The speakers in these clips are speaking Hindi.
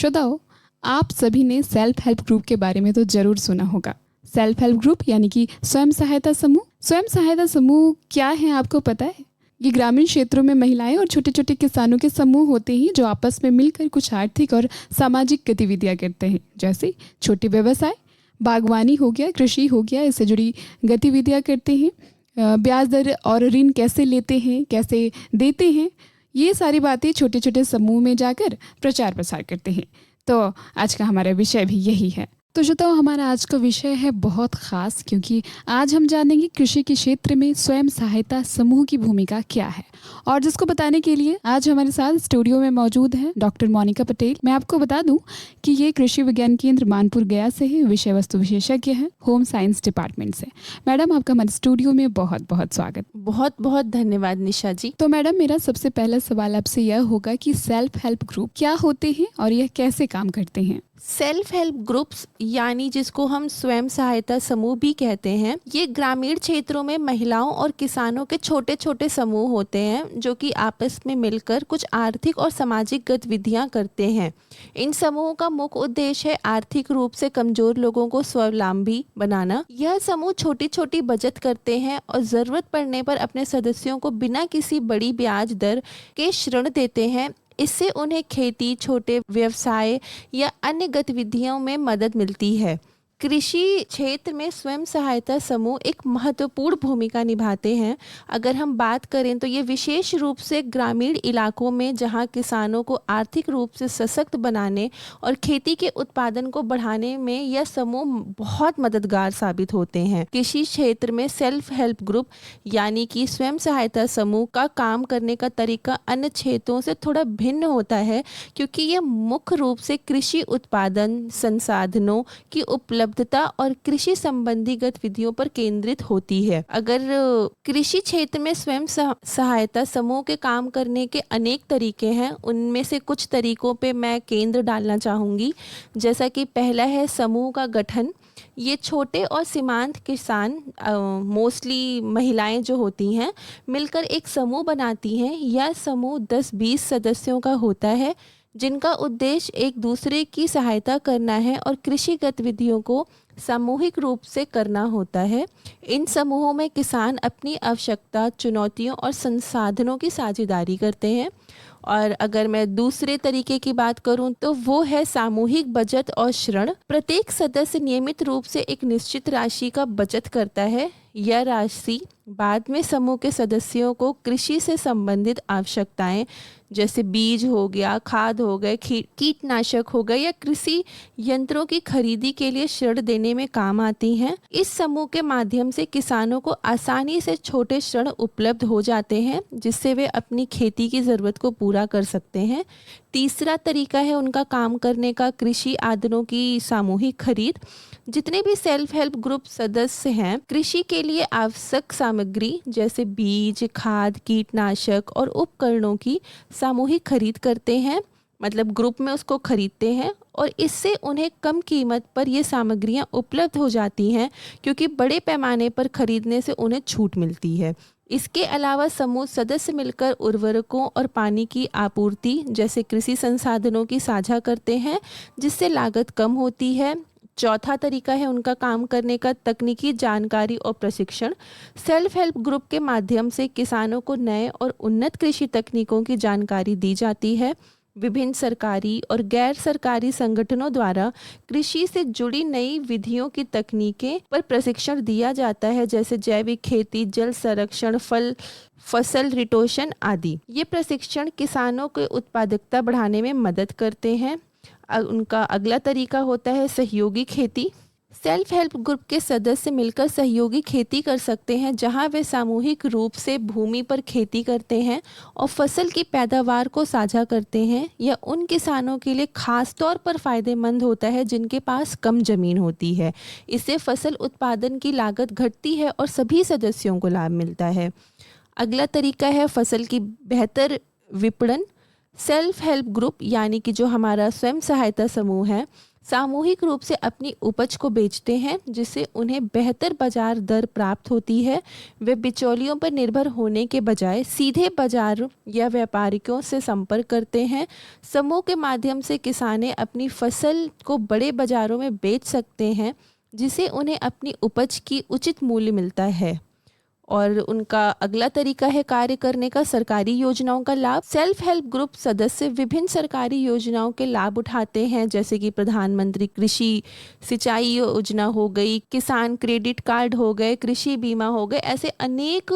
श्रोताओं, आप सभी ने सेल्फ हेल्प ग्रुप के बारे में तो जरूर सुना होगा। सेल्फ हेल्प ग्रुप यानी कि स्वयं सहायता समूह। स्वयं सहायता समूह क्या है आपको पता है? ये ग्रामीण क्षेत्रों में महिलाएं और छोटे छोटे किसानों के समूह होते हैं जो आपस में मिलकर कुछ आर्थिक और सामाजिक गतिविधियां करते हैं, जैसे छोटे व्यवसाय, बागवानी हो गया, कृषि हो गया, इससे जुड़ी गतिविधियां करते हैं। ब्याज दर और ऋण कैसे लेते हैं, कैसे देते हैं, ये सारी बातें छोटे छोटे समूह में जाकर प्रचार प्रसार करते हैं। तो आज का हमारा विषय भी यही है। तो श्रोताओं, हमारा आज का विषय है बहुत ख़ास, क्योंकि आज हम जानेंगे कृषि के क्षेत्र में स्वयं सहायता समूह की भूमिका क्या है। और जिसको बताने के लिए आज हमारे साथ स्टूडियो में मौजूद है डॉक्टर मोनिका पटेल। मैं आपको बता दूं कि ये कृषि विज्ञान केंद्र मानपुर गया से है, विषय वस्तु विशेषज्ञ हैं, होम साइंस डिपार्टमेंट से। मैडम, आपका हमारे स्टूडियो में बहुत बहुत स्वागत। बहुत बहुत धन्यवाद निशा जी। तो मैडम, मेरा सबसे पहला सवाल आपसे यह होगा कि सेल्फ हेल्प ग्रुप क्या होते हैं और यह कैसे काम करते हैं? सेल्फ हेल्प ग्रुप्स यानी जिसको हम स्वयं सहायता समूह भी कहते हैं, ये ग्रामीण क्षेत्रों में महिलाओं और किसानों के छोटे छोटे समूह होते हैं जो कि आपस में मिलकर कुछ आर्थिक और सामाजिक गतिविधियां करते हैं। इन समूहों का मुख्य उद्देश्य है आर्थिक रूप से कमजोर लोगों को स्वावलंबी बनाना। यह समूह छोटी छोटी बचत करते हैं और जरूरत पड़ने पर अपने सदस्यों को बिना किसी बड़ी ब्याज दर के ऋण देते हैं। इससे उन्हें खेती, छोटे व्यवसाय या अन्य गतिविधियों में मदद मिलती है। कृषि क्षेत्र में स्वयं सहायता समूह एक महत्वपूर्ण भूमिका निभाते हैं। अगर हम बात करें तो ये विशेष रूप से ग्रामीण इलाकों में, जहां किसानों को आर्थिक रूप से सशक्त बनाने और खेती के उत्पादन को बढ़ाने में यह समूह बहुत मददगार साबित होते हैं। कृषि क्षेत्र में सेल्फ हेल्प ग्रुप यानी कि स्वयं सहायता समूह का काम करने का तरीका अन्य क्षेत्रों से थोड़ा भिन्न होता है, क्योंकि यह मुख्य रूप से कृषि उत्पादन, संसाधनों की उपलब्धता और कृषि संबंधी गतिविधियों पर केंद्रित होती है। अगर कृषि क्षेत्र में स्वयं सहायता समूह के काम करने के अनेक तरीके हैं, उनमें से कुछ तरीकों पे मैं केंद्र डालना चाहूँगी। जैसा कि पहला है समूह का गठन। ये छोटे और सीमांत किसान, मोस्टली महिलाएं जो होती हैं, मिलकर एक समूह बनाती हैं। यह समूह 10-20 सदस्यों का होता है, जिनका उद्देश्य एक दूसरे की सहायता करना है और कृषि गतिविधियों को सामूहिक रूप से करना होता है। इन समूहों में किसान अपनी आवश्यकता, चुनौतियों और संसाधनों की साझेदारी करते हैं। और अगर मैं दूसरे तरीके की बात करूं तो वो है सामूहिक बचत और ऋण। प्रत्येक सदस्य नियमित रूप से एक निश्चित राशि का बचत करता है। यह राशि बाद में समूह के सदस्यों को कृषि से संबंधित आवश्यकताएं जैसे बीज हो गया, खाद हो गए, कीटनाशक हो गए या कृषि यंत्रों की खरीदी के लिए ऋण देने में काम आती हैं। इस समूह के माध्यम से किसानों को आसानी से छोटे ऋण उपलब्ध हो जाते हैं, जिससे वे अपनी खेती की जरूरत को पूरा कर सकते हैं। तीसरा तरीका है उनका काम करने का कृषि आदनों की सामूहिक खरीद। जितने भी सेल्फ हेल्प ग्रुप सदस्य हैं, कृषि के लिए आवश्यक सामग्री जैसे बीज, खाद, कीटनाशक और उपकरणों की सामूहिक खरीद करते हैं, मतलब ग्रुप में उसको खरीदते हैं और इससे उन्हें कम कीमत पर ये सामग्रियां उपलब्ध हो जाती हैं, क्योंकि बड़े पैमाने पर खरीदने से उन्हें छूट मिलती है। इसके अलावा समूह सदस्य मिलकर उर्वरकों और पानी की आपूर्ति जैसे कृषि संसाधनों की साझा करते हैं, जिससे लागत कम होती है। चौथा तरीका है उनका काम करने का तकनीकी जानकारी और प्रशिक्षण। सेल्फ हेल्प ग्रुप के माध्यम से किसानों को नए और उन्नत कृषि तकनीकों की जानकारी दी जाती है। विभिन्न सरकारी और गैर सरकारी संगठनों द्वारा कृषि से जुड़ी नई विधियों की तकनीकें पर प्रशिक्षण दिया जाता है, जैसे जैविक खेती, जल संरक्षण, फसल रिटोशन आदि। ये प्रशिक्षण किसानों की उत्पादकता बढ़ाने में मदद करते हैं। उनका अगला तरीका होता है सहयोगी खेती। सेल्फ हेल्प ग्रुप के सदस्य मिलकर सहयोगी खेती कर सकते हैं, जहां वे सामूहिक रूप से भूमि पर खेती करते हैं और फसल की पैदावार को साझा करते हैं। यह उन किसानों के लिए खास तौर पर फायदेमंद होता है जिनके पास कम जमीन होती है। इससे फसल उत्पादन की लागत घटती है और सभी सदस्यों को लाभ मिलता है। अगला तरीका है फसल की बेहतर विपणन। सेल्फ हेल्प ग्रुप यानी कि जो हमारा स्वयं सहायता समूह है, सामूहिक रूप से अपनी उपज को बेचते हैं, जिससे उन्हें बेहतर बाजार दर प्राप्त होती है। वे बिचौलियों पर निर्भर होने के बजाय सीधे बाजार या व्यापारियों से संपर्क करते हैं। समूह के माध्यम से किसान अपनी फसल को बड़े बाजारों में बेच सकते हैं, जिससे उन्हें अपनी उपज की उचित मूल्य मिलता है। और उनका अगला तरीका है कार्य करने का, सरकारी योजनाओं का लाभ। सेल्फ हेल्प ग्रुप सदस्य विभिन्न सरकारी योजनाओं के लाभ उठाते हैं, जैसे कि प्रधानमंत्री कृषि सिंचाई योजना हो गई, किसान क्रेडिट कार्ड हो गए, कृषि बीमा हो गए। ऐसे अनेक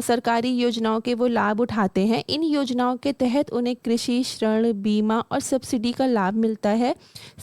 सरकारी योजनाओं के वो लाभ उठाते हैं। इन योजनाओं के तहत उन्हें कृषि ऋण, बीमा और सब्सिडी का लाभ मिलता है।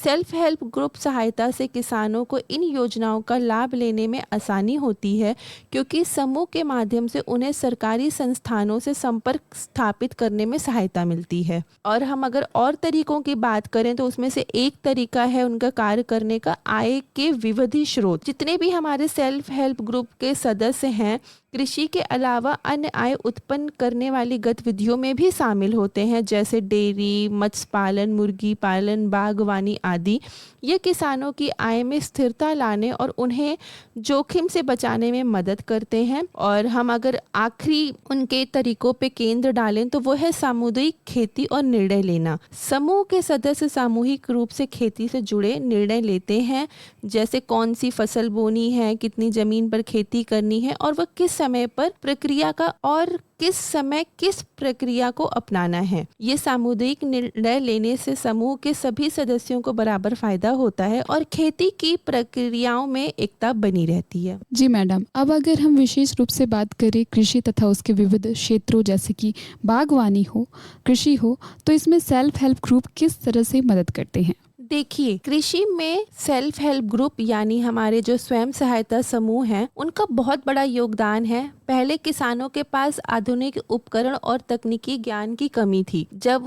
सेल्फ हेल्प ग्रुप सहायता से किसानों को इन योजनाओं का लाभ लेने में आसानी होती है, क्योंकि समूह के माध्यम से उन्हें सरकारी संस्थानों से संपर्क स्थापित करने में सहायता मिलती है। और हम अगर और तरीकों की बात करें तो उसमें से एक तरीका है उनका कार्य करने का आय के विविध स्रोत। जितने भी हमारे सेल्फ हेल्प ग्रुप के सदस्य हैं, कृषि के अलावा अन्य आय उत्पन्न करने वाली गतिविधियों में भी शामिल होते हैं, जैसे डेयरी, मत्स्य पालन, मुर्गी पालन, बागवानी आदि। ये किसानों की आय में स्थिरता लाने और उन्हें जोखिम से बचाने में मदद करते हैं। और हम अगर आखिरी उनके तरीकों पे केंद्र डालें तो वो है सामुदायिक खेती और निर्णय लेना। समूह के सदस्य सामूहिक रूप से खेती से जुड़े निर्णय लेते हैं, जैसे कौन सी फसल बोनी है, कितनी जमीन पर खेती करनी है और वह किस समय पर प्रक्रिया का और किस समय किस प्रक्रिया को अपनाना है। ये सामुदायिक निर्णय लेने से समूह के सभी सदस्यों को बराबर फायदा होता है और खेती की प्रक्रियाओं में एकता बनी रहती है। जी मैडम, अब अगर हम विशेष रूप से बात करें कृषि तथा उसके विविध क्षेत्रों जैसे कि बागवानी हो, कृषि हो, तो इसमें सेल्फ हेल्प ग्रुप किस तरह से मदद करते हैं? देखिए, कृषि में सेल्फ हेल्प ग्रुप यानी हमारे जो स्वयं सहायता समूह हैं, उनका बहुत बड़ा योगदान है। पहले किसानों के पास आधुनिक उपकरण और तकनीकी ज्ञान की कमी थी। जब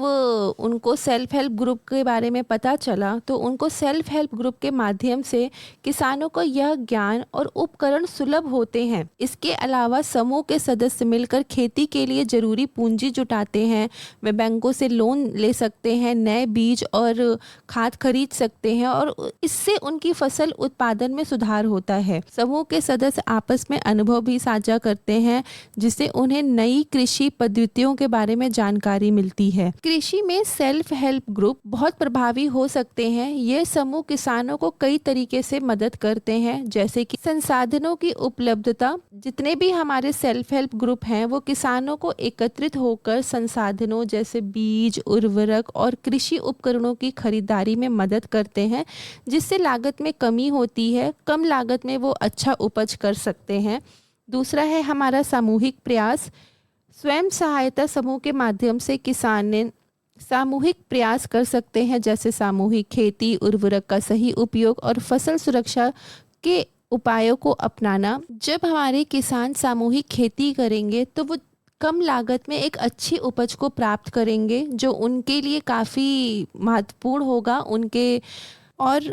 उनको सेल्फ हेल्प ग्रुप के बारे में पता चला तो उनको सेल्फ हेल्प ग्रुप के माध्यम से किसानों को यह ज्ञान और उपकरण सुलभ होते हैं। इसके अलावा समूह के सदस्य मिलकर खेती के लिए जरूरी पूंजी जुटाते हैं। वे बैंकों से लोन ले सकते हैं, नए बीज और खाद खरीद सकते हैं और इससे उनकी फसल उत्पादन में सुधार होता है। समूह के सदस्य आपस में अनुभव भी साझा करते हैं, जिससे उन्हें नई कृषि पद्धतियों के बारे में जानकारी मिलती है। कृषि में सेल्फ हेल्प ग्रुप बहुत प्रभावी हो सकते हैं। ये समूह किसानों को कई तरीके से मदद करते हैं, जैसे कि संसाधनों की उपलब्धता। जितने भी हमारे सेल्फ हेल्प ग्रुप हैं वो किसानों को एकत्रित होकर संसाधनों जैसे बीज, उर्वरक और कृषि उपकरणों की खरीदारी में मदद करते हैं, जिससे लागत में कमी होती है। कम लागत में वो अच्छा उपज कर सकते हैं। दूसरा है हमारा सामूहिक प्रयास। स्वयं सहायता समूह के माध्यम से किसान ने सामूहिक प्रयास कर सकते हैं, जैसे सामूहिक खेती, उर्वरक का सही उपयोग और फसल सुरक्षा के उपायों को अपनाना। जब हमारे किसान सामूहिक खेती करेंगे तो वो कम लागत में एक अच्छी उपज को प्राप्त करेंगे, जो उनके लिए काफ़ी महत्वपूर्ण होगा।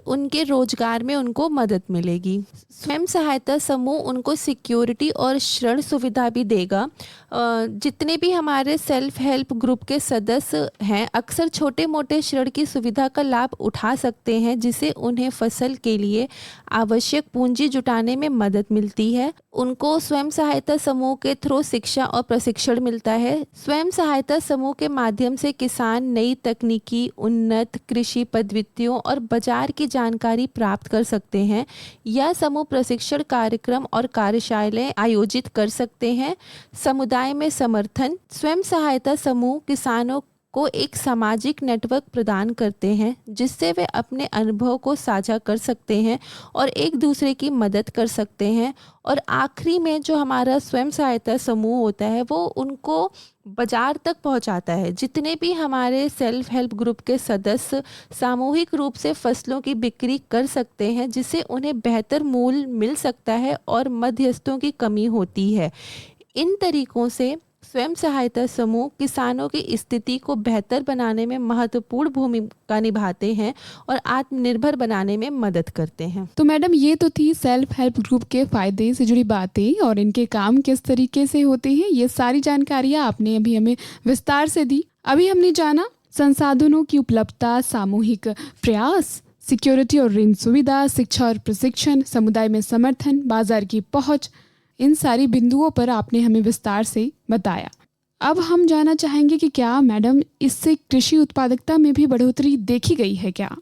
उनके रोजगार में उनको मदद मिलेगी। स्वयं सहायता समूह उनको सिक्योरिटी और ऋण सुविधा भी देगा। जितने भी हमारे सेल्फ हेल्प ग्रुप के सदस्य हैं अक्सर छोटे मोटे ऋण की सुविधा का लाभ उठा सकते हैं, जिससे उन्हें फसल के लिए आवश्यक पूंजी जुटाने में मदद मिलती है। उनको स्वयं सहायता समूह के थ्रू शिक्षा और प्रशिक्षण मिलता है। स्वयं सहायता समूह के माध्यम से किसान नई तकनीकी, उन्नत कृषि पद्धतियों और बाजार की जानकारी प्राप्त कर सकते हैं। यह समूह प्रशिक्षण कार्यक्रम और कार्यशालाएं आयोजित कर सकते हैं। समुदाय में समर्थन। स्वयं सहायता समूह किसानों को एक सामाजिक नेटवर्क प्रदान करते हैं, जिससे वे अपने अनुभव को साझा कर सकते हैं और एक दूसरे की मदद कर सकते हैं। और आखिरी में जो हमारा स्वयं सहायता समूह होता है वो उनको बाजार तक पहुंचाता है। जितने भी हमारे सेल्फ हेल्प ग्रुप के सदस्य सामूहिक रूप से फसलों की बिक्री कर सकते हैं, जिससे उन्हें बेहतर मूल्य मिल सकता है और मध्यस्थों की कमी होती है। इन तरीकों से स्वयं सहायता समूह किसानों की स्थिति को बेहतर बनाने में महत्वपूर्ण भूमिका निभाते हैं और आत्मनिर्भर बनाने में मदद करते हैं। तो मैडम, ये तो थी सेल्फ हेल्प ग्रुप के फायदे से जुड़ी बातें और इनके काम किस तरीके से होते हैं। ये सारी जानकारियाँ आपने अभी हमें विस्तार से दी। अभी हमने जाना संसाधनों की उपलब्धता, सामूहिक प्रयास, सिक्योरिटी और ऋण सुविधा, शिक्षा और प्रशिक्षण, समुदाय में समर्थन, बाजार की पहुंच, इन सारी बिंदुओं पर आपने हमें विस्तार से बताया। अब हम जानना चाहेंगे कि क्या मैडम इससे कृषि उत्पादकता में भी बढ़ोतरी देखी गई है क्या?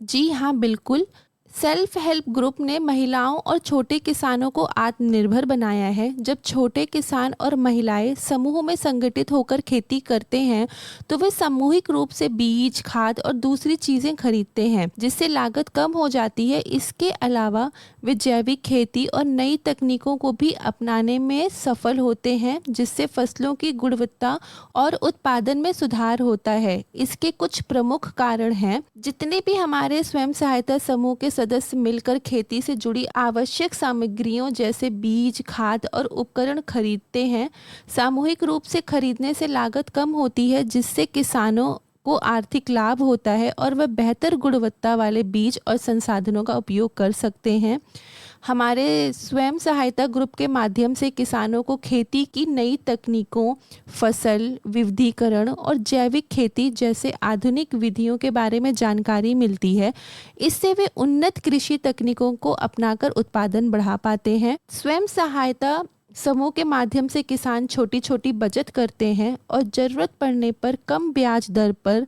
जी हाँ, बिल्कुल। सेल्फ हेल्प ग्रुप ने महिलाओं और छोटे किसानों को आत्मनिर्भर बनाया है। जब छोटे किसान और महिलाएं समूह में संगठित होकर खेती करते हैं तो वे सामूहिक रूप से बीज, खाद और दूसरी चीज़ें खरीदते हैं, जिससे लागत कम हो जाती है। इसके अलावा वे जैविक खेती और नई तकनीकों को भी अपनाने में सफल होते हैं, जिससे फसलों की गुणवत्ता और उत्पादन में सुधार होता है। इसके कुछ प्रमुख कारण हैं। जितने भी हमारे स्वयं सहायता समूह के सदस्य मिलकर खेती से जुड़ी आवश्यक सामग्रियों जैसे बीज, खाद और उपकरण खरीदते हैं, सामूहिक रूप से खरीदने से लागत कम होती है, जिससे किसानों को आर्थिक लाभ होता है और वह बेहतर गुणवत्ता वाले बीज और संसाधनों का उपयोग कर सकते हैं। हमारे स्वयं सहायता ग्रुप के माध्यम से किसानों को खेती की नई तकनीकों, फसल विविधीकरण और जैविक खेती जैसे आधुनिक विधियों के बारे में जानकारी मिलती है। इससे वे उन्नत कृषि तकनीकों को अपनाकर उत्पादन बढ़ा पाते हैं। स्वयं सहायता समूह के माध्यम से किसान छोटी छोटी बचत करते हैं और ज़रूरत पड़ने पर कम ब्याज दर पर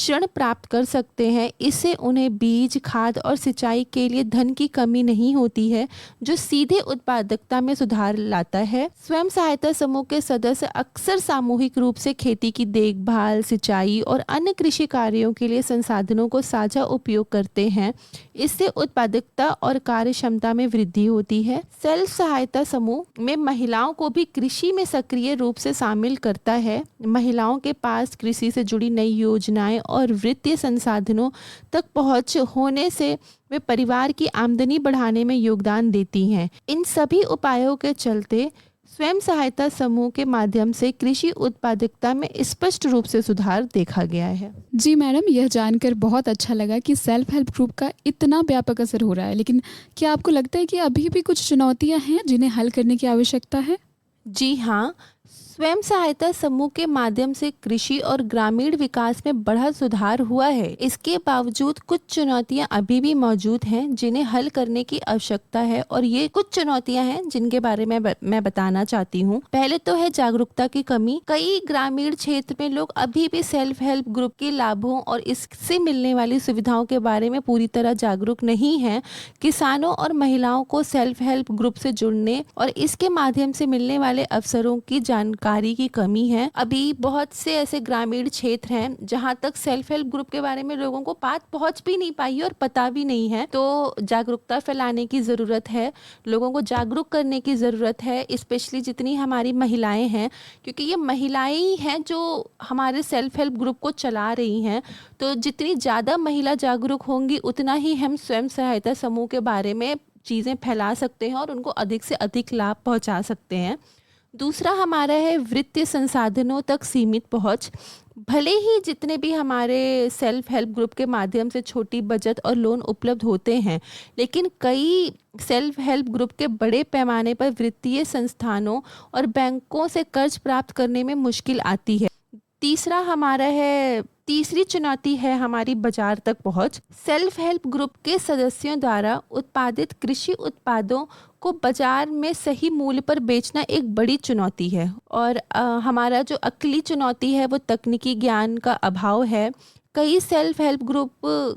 ऋण प्राप्त कर सकते हैं। इससे उन्हें बीज, खाद और सिंचाई के लिए धन की कमी नहीं होती है, जो सीधे उत्पादकता में सुधार लाता है। स्वयं सहायता समूह के सदस्य अक्सर सामूहिक रूप से खेती की देखभाल, सिंचाई और अन्य कृषि कार्यों के लिए संसाधनों को साझा उपयोग करते हैं। इससे उत्पादकता और कार्य क्षमता में वृद्धि होती है। सेल्फ सहायता समूह में महिलाओं को भी कृषि में सक्रिय रूप से शामिल करता है। महिलाओं के पास कृषि से जुड़ी नई योजनाएं और वित्तीय संसाधनों तक पहुंच होने से वे परिवार की आमदनी बढ़ाने में योगदान देती हैं। इन सभी उपायों के चलते स्वयं सहायता समूह के माध्यम से कृषि उत्पादकता में स्पष्ट रूप से सुधार देखा गया है। जी मैडम, यह जानकर बहुत अच्छा लगा कि सेल्फ हेल्प ग्रुप का इतना व्यापक असर हो रहा है, लेकिन क्या आपको लगता है कि अभी भी कुछ चुनौतियां हैं जिन्हें हल करने की आवश्यकता है? जी हाँ, स्वयं सहायता समूह के माध्यम से कृषि और ग्रामीण विकास में बड़ा सुधार हुआ है। इसके बावजूद कुछ चुनौतियां अभी भी मौजूद हैं जिन्हें हल करने की आवश्यकता है, और ये कुछ चुनौतियां हैं जिनके बारे में मैं बताना चाहती हूँ। पहले तो है जागरूकता की कमी। कई ग्रामीण क्षेत्र में लोग अभी भी सेल्फ हेल्प ग्रुप के लाभों और इससे मिलने वाली सुविधाओं के बारे में पूरी तरह जागरूक नहीं है। किसानों और महिलाओं को सेल्फ हेल्प ग्रुप से जुड़ने और इसके माध्यम से मिलने वाले अवसरों की जानकारी की कमी है। अभी बहुत से ऐसे ग्रामीण क्षेत्र हैं जहां तक सेल्फ हेल्प ग्रुप के बारे में लोगों को बात पहुंच भी नहीं पाई और पता भी नहीं है। तो जागरूकता फैलाने की ज़रूरत है, लोगों को जागरूक करने की ज़रूरत है, स्पेशली जितनी हमारी महिलाएं हैं, क्योंकि ये महिलाएं ही हैं जो हमारे सेल्फ हेल्प ग्रुप को चला रही हैं। तो जितनी ज़्यादा महिला जागरूक होंगी उतना ही हम स्वयं सहायता समूह के बारे में चीज़ें फैला सकते हैं और उनको अधिक से अधिक लाभ पहुंचा सकते हैं। दूसरा हमारा है वित्तीय संसाधनों तक सीमित पहुंच। भले ही जितने भी हमारे सेल्फ हेल्प ग्रुप के माध्यम से छोटी बचत और लोन उपलब्ध होते हैं, लेकिन कई सेल्फ हेल्प ग्रुप के बड़े पैमाने पर वित्तीय संस्थानों और बैंकों से कर्ज प्राप्त करने में मुश्किल आती है। तीसरी चुनौती है हमारी बाजार तक पहुंच। सेल्फ हेल्प ग्रुप के सदस्यों द्वारा उत्पादित कृषि उत्पादों को बाजार में सही मूल्य पर बेचना एक बड़ी चुनौती है। और हमारा जो अगली चुनौती है वो तकनीकी ज्ञान का अभाव है। कई सेल्फ हेल्प ग्रुप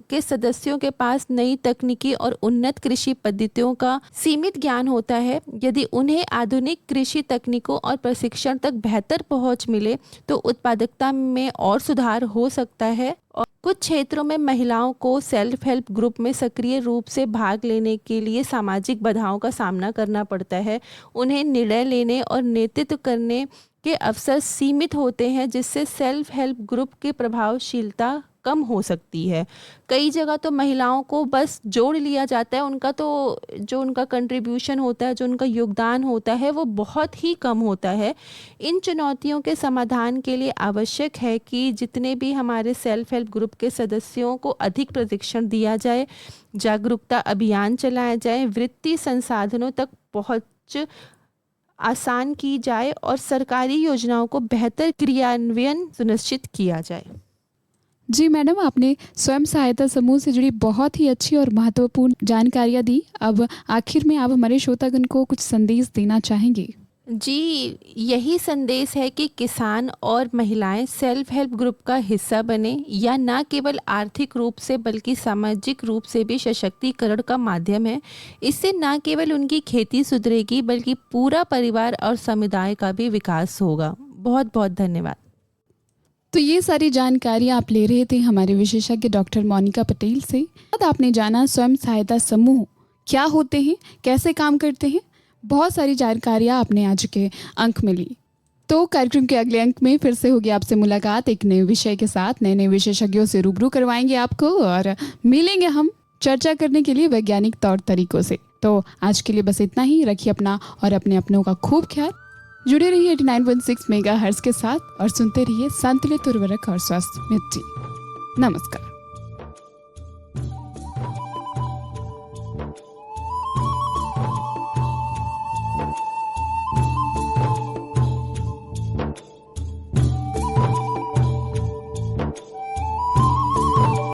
के सदस्यों के पास नई तकनीकी और उन्नत कृषि पद्धतियों का सीमित ज्ञान होता है। यदि उन्हें आधुनिक कृषि तकनीकों और प्रशिक्षण तक बेहतर पहुंच मिले तो उत्पादकता में और सुधार हो सकता है। और कुछ क्षेत्रों में महिलाओं को सेल्फ हेल्प ग्रुप में सक्रिय रूप से भाग लेने के लिए सामाजिक बाधाओं का सामना करना पड़ता है। उन्हें निर्णय लेने और नेतृत्व करने के अवसर सीमित होते हैं, जिससे सेल्फ हेल्प ग्रुप की प्रभावशीलता कम हो सकती है। कई जगह तो महिलाओं को बस जोड़ लिया जाता है, उनका तो जो उनका कंट्रीब्यूशन होता है, जो उनका योगदान होता है वो बहुत ही कम होता है। इन चुनौतियों के समाधान के लिए आवश्यक है कि जितने भी हमारे सेल्फ हेल्प ग्रुप के सदस्यों को अधिक प्रशिक्षण दिया जाए, जागरूकता अभियान चलाया जाए, वित्तीय संसाधनों तक पहुँच आसान की जाए और सरकारी योजनाओं को बेहतर क्रियान्वयन सुनिश्चित किया जाए। जी मैडम, आपने स्वयं सहायता समूह से जुड़ी बहुत ही अच्छी और महत्वपूर्ण जानकारियाँ दी। अब आखिर में आप हमारे श्रोतागण को कुछ संदेश देना चाहेंगे? जी, यही संदेश है कि किसान और महिलाएं सेल्फ हेल्प ग्रुप का हिस्सा बने। या ना केवल आर्थिक रूप से बल्कि सामाजिक रूप से भी सशक्तिकरण का माध्यम है। इससे ना केवल उनकी खेती सुधरेगी बल्कि पूरा परिवार और समुदाय का भी विकास होगा। बहुत बहुत धन्यवाद। तो ये सारी जानकारी आप ले रहे थे हमारे विशेषज्ञ डॉक्टर मोनिका पटेल से। अब आपने जाना स्वयं सहायता समूह क्या होते हैं, कैसे काम करते हैं। बहुत सारी जानकारियाँ आपने आज के अंक में ली। तो कार्यक्रम के अगले अंक में फिर से होगी आपसे मुलाकात एक नए विषय के साथ। नए नए विशेषज्ञों से रूबरू करवाएंगे आपको और मिलेंगे हम चर्चा करने के लिए वैज्ञानिक तौर तरीकों से। तो आज के लिए बस इतना ही। रखिए अपना और अपने अपनों का खूब ख्याल। जुड़े रहिए 89.6 मेगाहर्ट्ज़ के साथ और सुनते रहिए संतुलित उर्वरक और स्वस्थ मिट्टी। नमस्कार।